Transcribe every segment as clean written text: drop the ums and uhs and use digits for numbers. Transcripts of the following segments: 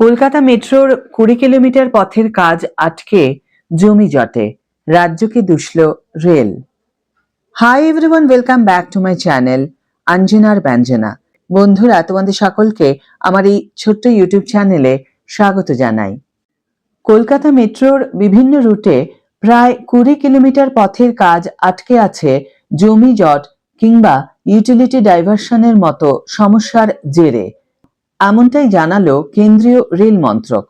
কলকাতা মেট্রোর 20 কিলোমিটার পথের কাজ আটকে জমি জটে, রাজ্যকে দুষল rail. Hi everyone, welcome back to my channel অঞ্জনার ব্যঞ্জনা। বন্ধুরা, তোমাদের সকলকে আমার এই ছোট্ট ইউটিউব চ্যানেলে স্বাগত জানাই। কলকাতা মেট্রোর বিভিন্ন রুটে প্রায় 20 কিলোমিটার পথের কাজ আটকে আছে জমি জট কিংবা ইউটিলিটি ডাইভারশনের মতো সমস্যার জেরে। এমনটাই জানালো কেন্দ্রীয় রেল মন্ত্রক।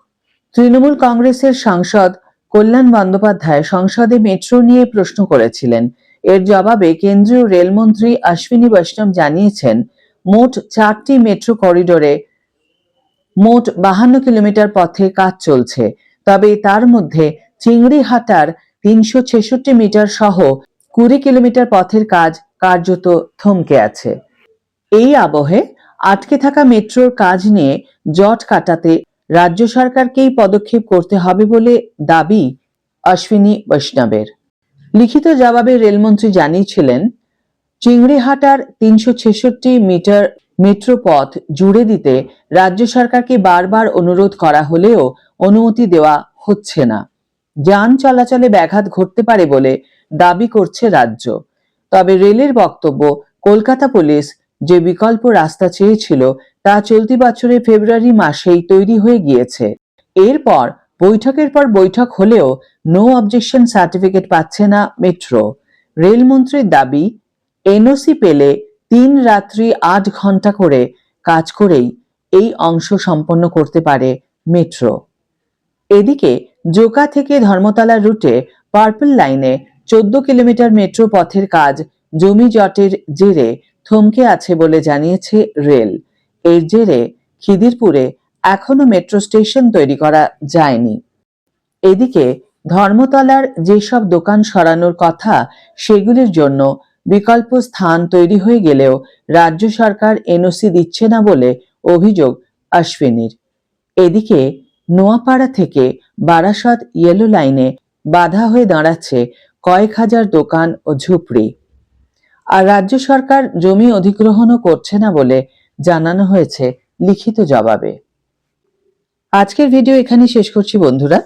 তৃণমূল কংগ্রেসের সাংসদ কল্যাণ বন্দ্যোপাধ্যায় সংসদে মেট্রো নিয়ে প্রশ্ন করেছিলেন। এর জবাবে কেন্দ্রীয় রেলমন্ত্রী অশ্বিনী বৈষ্ণব জানিয়েছেন, মোট 4টি মেট্রো করিডোরে মোট 52 কিলোমিটার পথে কাজ চলছে। তবে তার মধ্যে চিংড়িহাটার 366 মিটার সহ 20 কিলোমিটার পথের কাজ কার্যত থমকে আছে। এই আবহে আটকে থাকা মেট্রোর কাজ নিয়ে জট কাটাতে রাজ্য সরকারকেই পদক্ষেপ করতে হবে বলে দাবি অশ্বিনী বৈষ্ণবের। লিখিত জবাবে রেলমন্ত্রী জানিয়েছিলেন, চিংড়িহাটার 366 মিটার মেট্রো পথ জুড়ে দিতে রাজ্য সরকারকে বারবার অনুরোধ করা হলেও অনুমতি দেওয়া হচ্ছে না। যান চলাচলে ব্যাঘাত ঘটতে পারে বলে দাবি করছে রাজ্য। তবে রেলের বক্তব্য, কলকাতা পুলিশ যে বিকল্প রাস্তা চেয়েছিল তা চলতি বছরের ফেব্রুয়ারি মাসেই তৈরি হয়ে গিয়েছে। এরপর বৈঠকের পর বৈঠক হলেও নো অবজেকশন সার্টিফিকেট পাচ্ছে না মেট্রো। রেলমন্ত্রীর দাবি, এনওসি পেলে 3 রাত্রি 8 ঘন্টা করে কাজ করেই এই অংশ সম্পন্ন করতে পারে মেট্রো। এদিকে জোকা থেকে ধর্মতলা রুটে পার্পল লাইনে 14 কিলোমিটার মেট্রো পথের কাজ জমি জটের জেরে থমকে আছে বলে জানিয়েছে রেল। এর জেরে খিদিরপুরে এখনো মেট্রো স্টেশন তৈরি করা যায়নি। এদিকে ধর্মতলার যেসব দোকান সরানোর কথা সেগুলির জন্য বিকল্প স্থান তৈরি হয়ে গেলেও রাজ্য সরকার এনওসি দিচ্ছে না বলে অভিযোগ অশ্বিনীর। এদিকে নোয়াপাড়া থেকে বারাসত ইয়েলো লাইনে বাধা হয়ে দাঁড়াচ্ছে কয়েক হাজার দোকান ও ঝুপড়ি। আর রাজ্য সরকার জমি অধিগ্রহণও করছে না বলে জানানো হয়েছে লিখিত জবাবে। আজকের ভিডিও এখানেই শেষ করছি বন্ধুরা।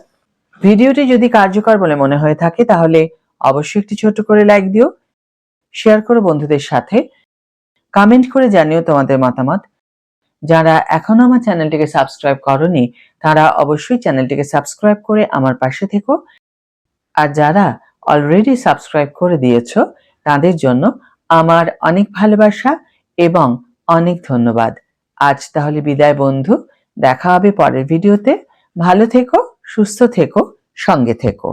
ভিডিওটি যদি কার্যকর বলে মনে হয়ে থাকে তাহলে অবশ্যই একটি ছোট করে লাইক দিও, শেয়ার করো বন্ধুদের সাথে, কমেন্ট করে জানিও তোমাদের মতামত। যারা এখনো আমার চ্যানেলটিকে সাবস্ক্রাইব করনি তারা অবশ্যই চ্যানেলটিকে সাবস্ক্রাইব করে আমার পাশে থেকো। আর যারা অলরেডি সাবস্ক্রাইব করে দিয়েছো তাদের জন্য আমার অনেক ভালোবাসা এবং অনেক ধন্যবাদ। আজ তাহলে বিদায় বন্ধু, দেখা হবে পরের ভিডিওতে। ভালো থেকো, সুস্থ থেকো, সঙ্গে থেকো।